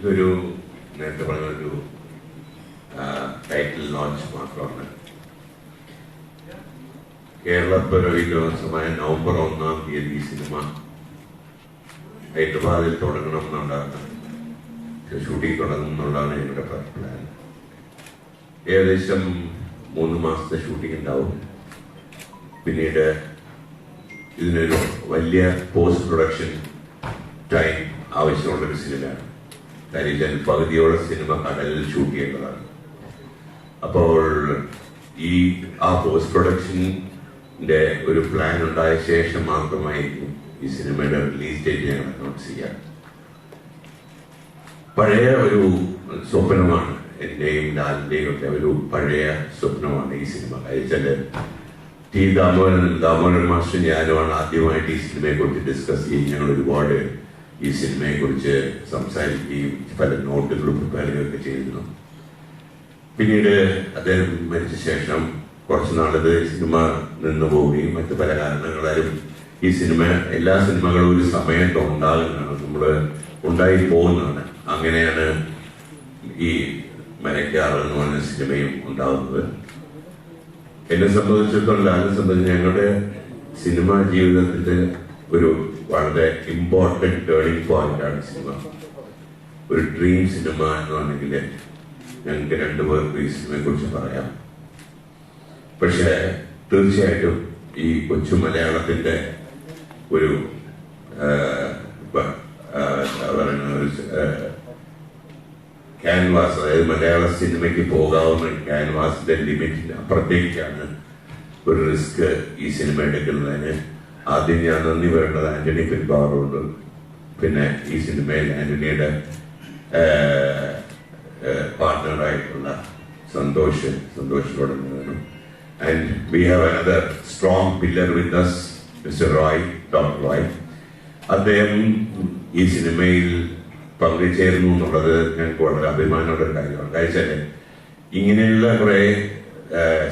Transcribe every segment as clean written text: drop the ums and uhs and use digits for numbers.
ഇതൊരു നേരത്തെ പറഞ്ഞൊരു ടൈറ്റിൽ ലോഞ്ച് മാത്രമാണ്. കേരളപ്പിറവിലോത്സവമായ നവംബർ 1-ാം തീയതി സിനിമ ഹൈദരാബാദിൽ തുടങ്ങണം എന്നുള്ളതാണ്, ഷൂട്ടിംഗ് തുടങ്ങും എന്നുള്ളതാണ് ഞങ്ങളുടെ പ്ലാൻ. ഏകദേശം 3 മാസത്തെ ഷൂട്ടിംഗ് ഉണ്ടാവും. പിന്നീട് ഇതിനൊരു വലിയ പോസ്റ്റ് പ്രൊഡക്ഷൻ ടൈം ആവശ്യമുള്ളൊരു സിനിമയാണ്. കാര്യം പകുതിയോളം സിനിമ കടലിൽ ഷൂട്ട് ചെയ്യേണ്ടതാണ്. അപ്പോൾ ആ പോസ്റ്റ് പ്രൊഡക്ഷൻ്റെ ഒരു പ്ലാൻ ഉണ്ടായ ശേഷം മാത്രമായിരിക്കും ഈ സിനിമയുടെ റിലീസ് ഡേറ്റ് ഞങ്ങൾ അനൗൺസ് ചെയ്യാം. പഴയ ഒരു സ്വപ്നമാണ് എന്റെയും ലാലിന്റെയും ഒക്കെ ഒരു പഴയ സ്വപ്നമാണ് ഈ സിനിമ. കഴിച്ചാല് ടി ദാമോദരൻ മാസ്റ്റർ ഞാനുമാണ് ആദ്യമായിട്ട് ഈ സിനിമയെ കുറിച്ച് ഡിസ്കസ് ചെയ്യും. ഞങ്ങൾ ഒരുപാട് ഈ സിനിമയെ കുറിച്ച് സംസാരിക്കുകയും പല നോട്ടുകളും പ്രിപ്പയറിംഗൊക്കെ ചെയ്തിരുന്നു. പിന്നീട് അദ്ദേഹം മരിച്ച ശേഷം കുറച്ചു നാളത് സിനിമ നിന്നു പോവുകയും മറ്റു പല കാരണങ്ങളാലും ഈ സിനിമ എല്ലാ സിനിമകളും ഒരു സമയത്ത് ഉണ്ടാകുന്നതാണ്, നമ്മൾ ഉണ്ടായി പോകുന്നതാണ്. അങ്ങനെയാണ് ഈ മരക്കാറ് എന്ന് പറഞ്ഞ സിനിമയും ഉണ്ടാകുന്നത്. എന്നെ സംബന്ധിച്ചിടത്തോളം ലാലിനെ സംബന്ധിച്ച് ഞങ്ങളുടെ സിനിമാ ജീവിതത്തിന്റെ ഒരു വളരെ ഇമ്പോർട്ടന്റ് ടേണിംഗ് പോയിന്റ് ആണ് സിനിമ. ഒരു ഡ്രീം സിനിമ എന്ന് പറഞ്ഞെങ്കിൽ ഞങ്ങൾക്ക് രണ്ടുപേർക്കും ഈ സിനിമയെ കുറിച്ച് പറയാം. പക്ഷെ തീർച്ചയായിട്ടും ഈ കൊച്ചു മലയാളത്തിന്റെ ഒരു ക്യാൻവാസ്, അതായത് മലയാള സിനിമയ്ക്ക് പോകാവുന്ന ക്യാൻവാസിന്റെ ലിമിറ്റിന് അപ്പുറത്തേക്കാണ് ഒരു റിസ്ക് ഈ സിനിമ എടുക്കുന്നതിന്. ആദ്യം ഞാൻ നന്ദി പറയേണ്ടത് ആന്റണി പെരുമ്പാവൂരോട്, പിന്നെ ഈ സിനിമയിൽ ആന്റണിയുടെ പാർട്ട്ണറായിട്ടുള്ള സന്തോഷിനോട് വേണം. And we have another strong pillar with us, mister Roy, doctor Roy. അദ്ദേഹം ഈ സിനിമയിൽ പങ്കുചേർന്നു എന്നുള്ളത് ഞങ്ങൾക്ക് വളരെ അഭിമാനമുള്ള ഒരു കാര്യമാണ്. കഴിച്ചാല് ഇങ്ങനെയുള്ള കുറെ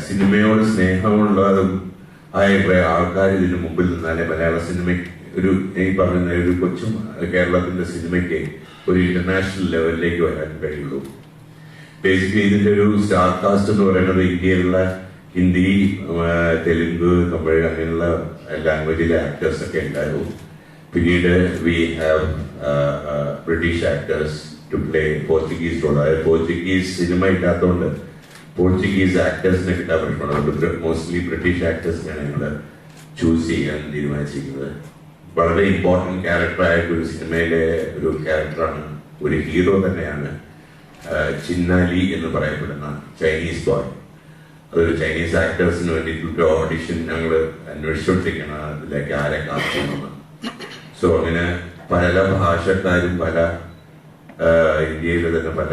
സിനിമയോട് സ്നേഹമുള്ളതും ആയ കുറെ ആൾക്കാർ ഇതിന് മുമ്പിൽ നിന്നാലേ മലയാള സിനിമയ്ക്ക് ഒരു ഈ പറയുന്ന ഒരു കൊച്ചു കേരളത്തിന്റെ സിനിമയ്ക്ക് ഒരു ഇന്റർനാഷണൽ ലെവലിലേക്ക് വരാൻ കഴിയുള്ളൂ. ബേസിക്കലി ഇതിന്റെ ഒരു സ്റ്റാർ കാസ്റ്റ് എന്ന് പറയുന്നത് ഇന്ത്യയിലുള്ള ഹിന്ദി, തെലുങ്ക്, തമിഴ് അങ്ങനെയുള്ള ലാംഗ്വേജിലെ ആക്ടേഴ്സ് ഒക്കെ ഉണ്ടായിരുന്നു. പിന്നീട് we have British actors to play Portuguese role. അതായത് പോർച്ചുഗീസ് സിനിമ ഇല്ലാത്തതുകൊണ്ട് പോർച്ചുഗീസ് ആക്ടേഴ്സിനെ കിട്ടാൻ പറ്റുള്ളൂ. അതുകൊണ്ട് മോസ്റ്റ്ലി ബ്രിട്ടീഷ് ആക്ടേഴ്സിനാണ് ഞങ്ങൾ ചൂസ് ചെയ്യാൻ തീരുമാനിച്ചിരിക്കുന്നത്. വളരെ ഇമ്പോർട്ടൻറ്റ് ക്യാരക്ടറായിട്ട് ഒരു സിനിമയിലെ ഒരു ക്യാരക്ടറാണ്, ഒരു ഹീറോ തന്നെയാണ് ചിന്നാലി എന്ന് പറയപ്പെടുന്ന ചൈനീസ് ബോയ്. അതൊരു ചൈനീസ് ആക്ടേഴ്സിന് വേണ്ടിയിട്ട് ഓഡിഷൻ ഞങ്ങൾ അന്വേഷിച്ചുകൊണ്ടിരിക്കണം, അതിലേക്ക് ആരെ കാണിക്കണമെന്ന്. സോ അങ്ങനെ പല ഭാഷക്കാരും പല ഇന്ത്യയിലെ തന്നെ പല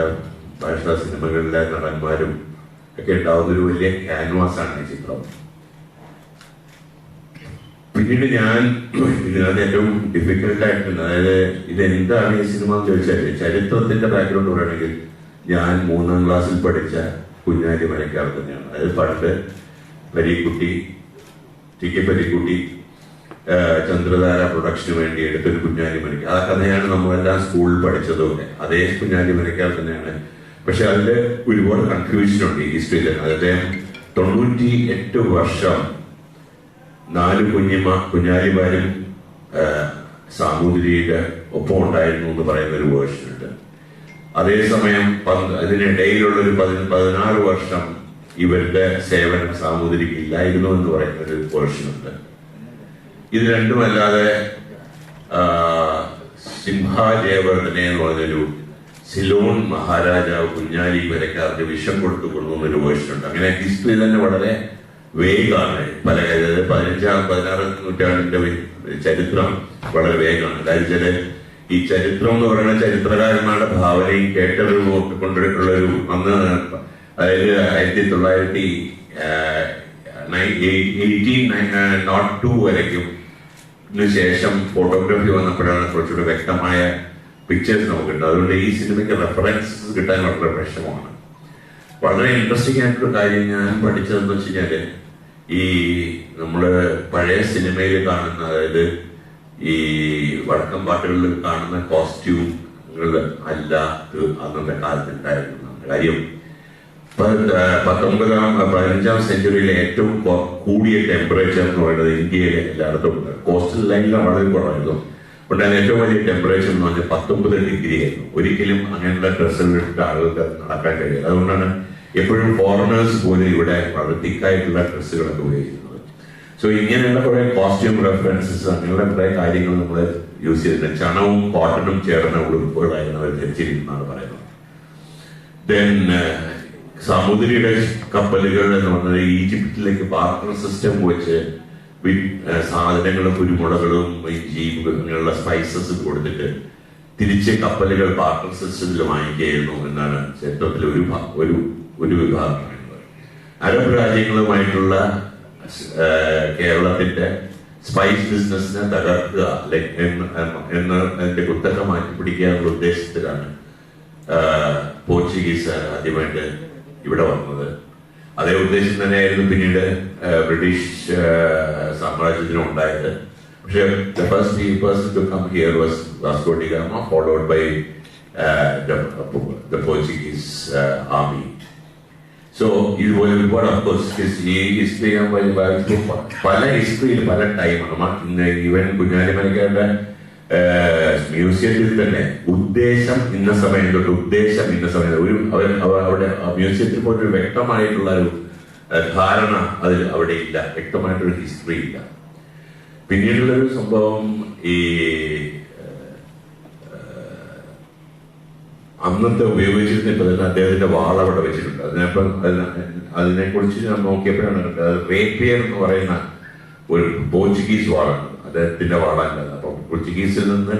ഭാഷാ സിനിമകളിലെ നടന്മാരും ഒക്കെ ഉണ്ടാവുന്ന ഒരു വലിയ ക്യാൻവാസാണ് ഈ ചിത്രം. പിന്നീട് ഞാൻ ഇതിനകത്ത് ഏറ്റവും ഡിഫിക്കൽട്ടായിട്ടുണ്ട്, അതായത് ഇതെന്താണ് ഈ സിനിമ എന്ന് ചോദിച്ചാൽ ചരിത്രത്തിന്റെ ബാക്ക്ഗ്രൗണ്ട് പറയുകയാണെങ്കിൽ ഞാൻ 3-ാം ക്ലാസ്സിൽ പഠിച്ച കുഞ്ഞാലി മരക്കാർ തന്നെയാണ്. അതായത് പണ്ട് പരീക്കുട്ടി, ടി കെ പരീക്കുട്ടി ചന്ദ്രധാര പ്രൊഡക്ഷന് വേണ്ടി എടുത്തൊരു കുഞ്ഞാലി മരക്കാർ. ആ കഥയാണ് നമ്മളെല്ലാം സ്കൂളിൽ പഠിച്ചതുപോലെ അതേ കുഞ്ഞാലി മരക്കാർ തന്നെയാണ്. പക്ഷെ അതിൽ ഒരുപാട് കൺഫ്യൂഷൻ ഉണ്ട് ഈ ഹിസ്റ്ററിയിൽ. അദ്ദേഹം 98 വർഷം 4 കുഞ്ഞാലിമാരും സാമൂതിരിയുടെ ഒപ്പം ഉണ്ടായിരുന്നു എന്ന് പറയുന്ന ഒരു വേർഷൻ ഉണ്ട്. അതേസമയം ഇതിനിടയിലുള്ള ഒരു 16 വർഷം ഇവരുടെ സേവനം സാമൂതിരിക്ക് ഇല്ലായിരുന്നു എന്ന് പറയുന്ന ഒരു വേർഷൻ ഉണ്ട്. ഇത് രണ്ടുമല്ലാതെ സിംഹാജയവർദ്ധനെ എന്ന് പറഞ്ഞൊരു സിലോൺ മഹാരാജാവ് കുഞ്ഞാലി വരക്കാർക്ക് വിഷം കൊടുത്തു കൊണ്ടുവന്നൊരു വേർഷൻ ഉണ്ട്. അങ്ങനെ ഹിസ്റ്ററി തന്നെ വളരെ വേഗമാണ്. പല 16 നൂറ്റാണ്ടിന്റെ ചരിത്രം വളരെ വേഗമാണ്. അതായത് ഈ ചരിത്രം എന്ന് പറയുന്ന ചരിത്രകാരന്മാരുടെ ഭാവനയും കേട്ടറിവും ഒക്കെ കൊണ്ടുള്ളൊരു അന്ന്, അതായത് 1802 വരയ്ക്കും ശേഷം ഫോട്ടോഗ്രാഫി വന്നപ്പോഴാണ് കുറച്ചുകൂടി വ്യക്തമായ പിക്ചേഴ്സ് നമുക്കുണ്ട്. അതുകൊണ്ട് ഈ സിനിമയ്ക്ക് റെഫറൻസസ് കിട്ടാൻ വളരെ വിഷമമാണ്. വളരെ ഇൻട്രസ്റ്റിംഗ് ആയിട്ടൊരു കാര്യം ഞാൻ പഠിച്ചതെന്ന് വെച്ച് കഴിഞ്ഞാല്, ഈ നമ്മള് പഴയ സിനിമയിൽ കാണുന്ന, അതായത് ഈ വടക്കം പാട്ടുകളിൽ കാണുന്ന കോസ്റ്റ്യൂമുകൾ അല്ല അന്നത്തെ കാലത്ത് ഉണ്ടായിരുന്ന കാര്യം. 15ാം സെഞ്ചുറിയിലെ ഏറ്റവും കൂടിയ ടെമ്പറേച്ചർ എന്ന് പറയുന്നത് ഇന്ത്യയിലെ എല്ലായിടത്തും ഉണ്ട്. കോസ്റ്റൽ ലൈനിലാണ് വളരെ കുറവായിരുന്നു. ഉണ്ടായിരുന്ന ഏറ്റവും വലിയ ടെമ്പറേച്ചർ എന്ന് പറഞ്ഞാൽ 19 ഡിഗ്രി ആയിരുന്നു. ഒരിക്കലും അങ്ങനെയുള്ള ഡ്രസ്സുകൾ ഇട്ടിട്ട് ആളുകൾക്ക് നടക്കാൻ കഴിയില്ല. അതുകൊണ്ടാണ് എപ്പോഴും ഫോറിനേഴ്സ് പോലും ഇവിടെ വളരെ തിക്കായിട്ടുള്ള ഡ്രസ്സുകളൊക്കെ ഉപയോഗിക്കുന്നത്. സോ ഇങ്ങനെയുള്ള കുറെ കോസ്റ്റ്യൂം റെഫറൻസസ്, അങ്ങനെയുള്ള കുറെ കാര്യങ്ങൾ നമ്മൾ യൂസ് ചെയ്തിട്ടുണ്ട്. ചണവും കോട്ടണും ചേർന്ന ഉടുപ്പുകളായിരുന്നു അവർ ധരിച്ചിരിക്കുന്നതാണ് പറയുന്നത്. ദെൻ സമുദ്രിയുടെ കപ്പലുകൾ എന്ന് പറഞ്ഞാൽ ഈജിപ്തിലേക്ക് ബാർട്ടർ സിസ്റ്റം വെച്ച് സാധനങ്ങളും കുരുമുളകളും ഇഞ്ചിയും അങ്ങനെയുള്ള സ്പൈസസ് കൊടുത്തിട്ട് തിരിച്ച് കപ്പലുകൾ ബാർട്ടർ സിസ്റ്റത്തിൽ വാങ്ങിക്കുകയായിരുന്നു എന്നാണ് ചരിത്രത്തിൽ ഒരു വിഭാഗം പറയുന്നത്. അറബ് രാജ്യങ്ങളുമായിട്ടുള്ള കേരളത്തിന്റെ സ്പൈസ് ബിസിനസിനെ തകർക്കുക എന്ന് അതിന്റെ കുത്തക മാറ്റിപ്പിടിക്കുക എന്നുള്ള ഉദ്ദേശത്തിലാണ് പോർച്ചുഗീസ് ആദ്യമായിട്ട് ഇവിടെ വന്നത്. അതേ ഉദ്ദേശം തന്നെയായിരുന്നു പിന്നീട് ബ്രിട്ടീഷ് സാമ്രാജ്യത്തിനും ഉണ്ടായത്. പക്ഷേ the first person to come here was Vasco da Gama, followed by the Portuguese army. So ഇത് ഒരുപാട് of course ഹിസ്റ്ററി പല ഹിസ്റ്ററിയിൽ പല ടൈമാണ്. ഈവൻ കുഞ്ഞാലിമലക്കാരുടെ മ്യൂസിയത്തിൽ തന്നെ ഉദ്ദേശം ഇന്ന സമയം തൊട്ട് ഉദ്ദേശം ഇന്ന സമയം അവിടെ മ്യൂസിയത്തിൽ പോയിട്ട് വ്യക്തമായിട്ടുള്ള ഒരു ധാരണ അതിൽ അവിടെ ഇല്ല, വ്യക്തമായിട്ടൊരു ഹിസ്റ്ററി ഇല്ല. പിന്നീടുള്ളൊരു സംഭവം, ഈ അന്നത്തെ ഉപയോഗിച്ചിരുന്ന അദ്ദേഹത്തിന്റെ വാൾ അവിടെ വെച്ചിട്ടുണ്ട്. അതിനെ കുറിച്ച് ഞാൻ നോക്കിയപ്പോഴാണ് റേപ്പിയർ എന്ന് പറയുന്ന ഒരു പോർച്ചുഗീസ് വാളാണ്, അദ്ദേഹത്തിന്റെ വാളല്ല. അപ്പൊ പോർച്ചുഗീസിൽ നിന്ന്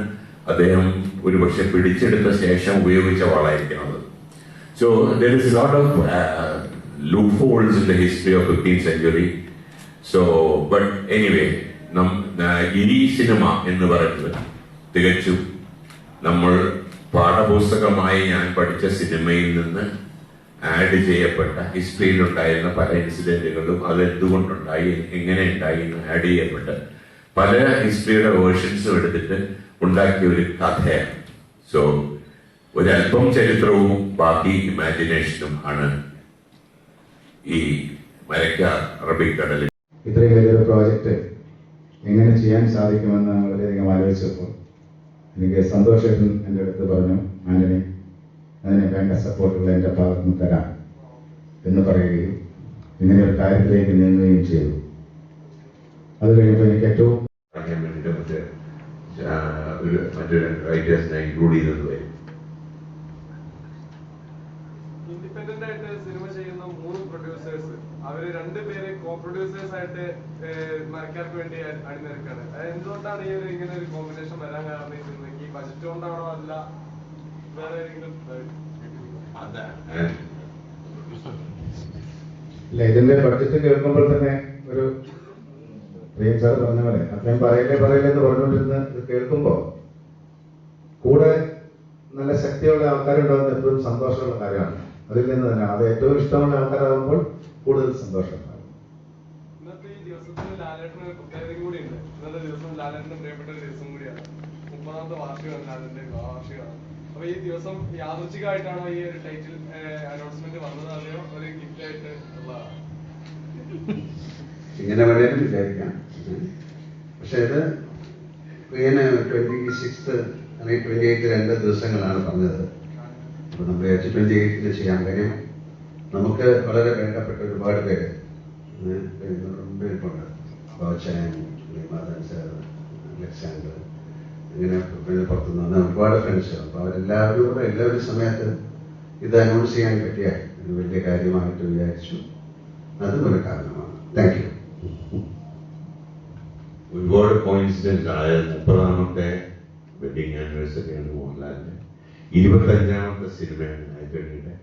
അദ്ദേഹം ഒരു പക്ഷെ പിടിച്ചെടുത്ത ശേഷം ഉപയോഗിച്ച വാളായിരിക്കണം അത്. So there is a lot of loopholes in the history of 15th century. So but anyway, ഈ സിനിമ എന്ന് പറയുന്നത് തികച്ചും നമ്മൾ പാഠപുസ്തകമായി ഞാൻ പഠിച്ച സിനിമയിൽ നിന്ന് ആഡ് ചെയ്യപ്പെട്ട ഹിസ്റ്ററിയിൽ ഉണ്ടായിരുന്ന പല ഇൻസിഡന്റുകളും അതെന്തുകൊണ്ടുണ്ടായി, എങ്ങനെ ഉണ്ടായി എന്ന് ആഡ് ചെയ്യപ്പെട്ട് പല ഹിസ്റ്ററിയുടെ വേർഷൻസും എടുത്തിട്ട് ഉണ്ടാക്കിയ ഒരു കഥയാണ്. സോ ഒരല്പം ചരിത്രവും ബാക്കി ഇമാജിനേഷനും ആണ് ഈ മരക്കാർ അറബിക്കടലിൽ. ഇത്രയും വലിയൊരു പ്രോജക്റ്റ് എങ്ങനെ ചെയ്യാൻ സാധിക്കുമെന്ന് വളരെയധികം ആലോചിച്ചപ്പോൾ എനിക്ക് സന്തോഷേട്ടൻ എൻ്റെ അടുത്ത് പറഞ്ഞു, ആന്റണി അതിന് വേണ്ട സപ്പോർട്ടുകൾ എൻ്റെ ഭാഗത്ത് നിന്ന് തരാം എന്ന് പറയുകയും ഇങ്ങനെ ഒരു കാര്യത്തിലേക്ക് നീങ്ങുകയും ചെയ്തു. അത് കഴിഞ്ഞപ്പോൾ എനിക്ക് ഏറ്റവും മറ്റൊരു റൈറ്റേഴ്സിനെ ഇൻക്ലൂഡ് ചെയ്തതുമായി ഇൻഡിപെൻഡന്റ് ആയിട്ട് സിനിമ ചെയ്യുന്ന 3 പ്രൊഡ്യൂസേഴ്സ്, അവര് 2 പേര് കോ പ്രൊഡ്യൂസേഴ്സ് ആയിട്ട് മരക്കാർക്ക് വേണ്ടി അണിനിരക്കാണ്. എന്തുകൊണ്ടാണ് ഈ ഒരു ഇങ്ങനെ ഒരു കോമ്പിനേഷൻ വരാൻ കാരണം? ഈ സിനിമയ്ക്ക് ഈ ബജറ്റ് കൊണ്ടാണോ അല്ല വേറെ ഏതെങ്കിലും? ഇല്ല, ഇതിന്റെ ബഡ്ജറ്റ് കേൾക്കുമ്പോൾ തന്നെ ഒരു പ്രിയം സാർ പറഞ്ഞ പോലെ അദ്ദേഹം പറയില്ലേ എന്ന് പറഞ്ഞുകൊണ്ടിരുന്ന് ഇത് കേൾക്കുമ്പോ കൂടെ നല്ല ശക്തിയുള്ള ആൾക്കാരുണ്ടാകുന്ന എപ്പോഴും സന്തോഷമുള്ള കാര്യമാണ്. അതിൽ നിന്ന് തന്നെ അത് ഏറ്റവും ഇഷ്ടമുള്ള ആൾക്കാരാകുമ്പോൾ കൂടുതൽ സന്തോഷമുണ്ടാകും. ഇന്നത്തെ ഈ ദിവസത്തിന് ലാലേട്ടന് ഒരു പ്രത്യേകതയും കൂടിയുണ്ട്. ഇന്നത്തെ ദിവസം ലാലേട്ടന് പ്രിയപ്പെട്ട ഒരു ദിവസം കൂടിയാണ്. 30ാമത്തെ വാർഷികമാണ് ലാലേട്ടന്റെ വാർഷികമാണ്. അപ്പൊ ഈ ദിവസം യാദൃച്ഛികമായിട്ടാണോ ഈ ഒരു ടൈറ്റിൽ അനൗൺസ്മെന്റ് വന്നത്, അതെയോ ഒരു ഗിഫ്റ്റ് ആയിട്ട് ഉള്ളതാണ്? ഇങ്ങനെ വേണേലും വിചാരിക്കാം. പക്ഷെ ഇത് പ്രിയന് 26th അല്ലെങ്കിൽ 28th 2 ദിവസങ്ങളാണ് പറഞ്ഞത്. അപ്പൊ നമ്മൾ 28th ചെയ്യാൻ കാര്യം നമുക്ക് വളരെ വേണ്ടപ്പെട്ട ഒരുപാട് പേര് മുമ്പിൽപ്പുണ്ട്. ബാബുച്ചായൻ, മാധവൻ സാർ, അലക്സാണ്ടർ, ഇങ്ങനെ പിന്നെ പുറത്തുനിന്ന് വന്ന ഒരുപാട് ഫ്രണ്ട്സ്. അപ്പൊ അവരെല്ലാവരും കൂടെ എല്ലാവരും സമയത്ത് ഇത് അനൗൺസ് ചെയ്യാൻ പറ്റിയ ഒരു വലിയ കാര്യമായിട്ട് വിചാരിച്ചു. അതും ഒരു കാരണമാണ്. Thank you. ഒരുപാട് കോയിൻസിഡൻസ്. അതായത് 30ാമത്തെ വെഡിങ് ആനിവേഴ്സറിയാണ് മോഹൻലാലിന്റെ, 25ാമത്തെ സിനിമയാണ് ആന്റണിയുടെ,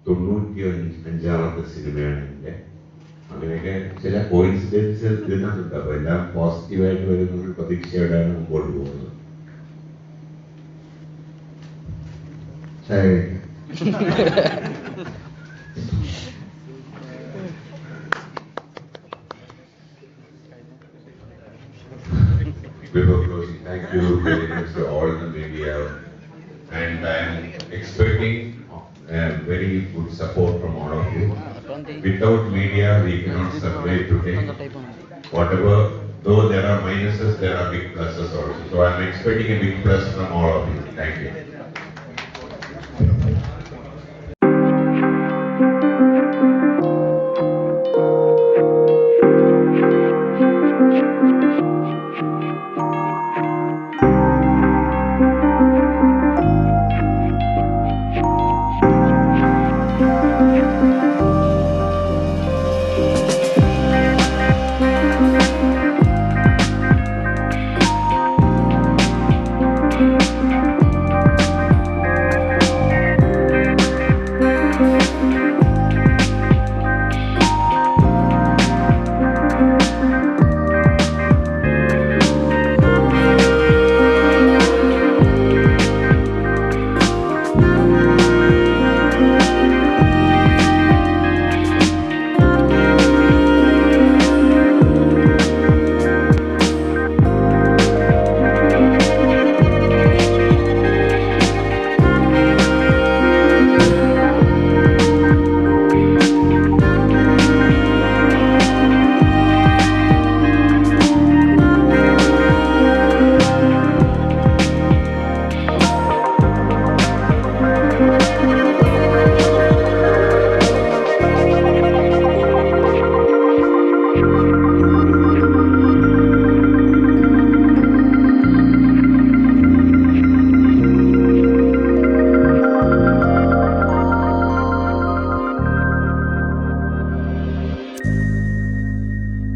95ാമത്തെ സിനിമയാണ് എൻ്റെ. അങ്ങനെയൊക്കെ ചില കോയിൻസിഡൻസ് ഇതിനകത്തുണ്ട്. അപ്പൊ എല്ലാം പോസിറ്റീവായിട്ട് വരുന്ന ഒരു പ്രതീക്ഷയോടെയാണ് മുമ്പോട്ട് പോകുന്നത്. Before closing, thank you very much to all the media, and I am expecting very good support from all of you. Without media, we cannot survive today. Whatever, though there are minuses, there are big pluses also. So I am expecting a big plus from all of you. Thank you.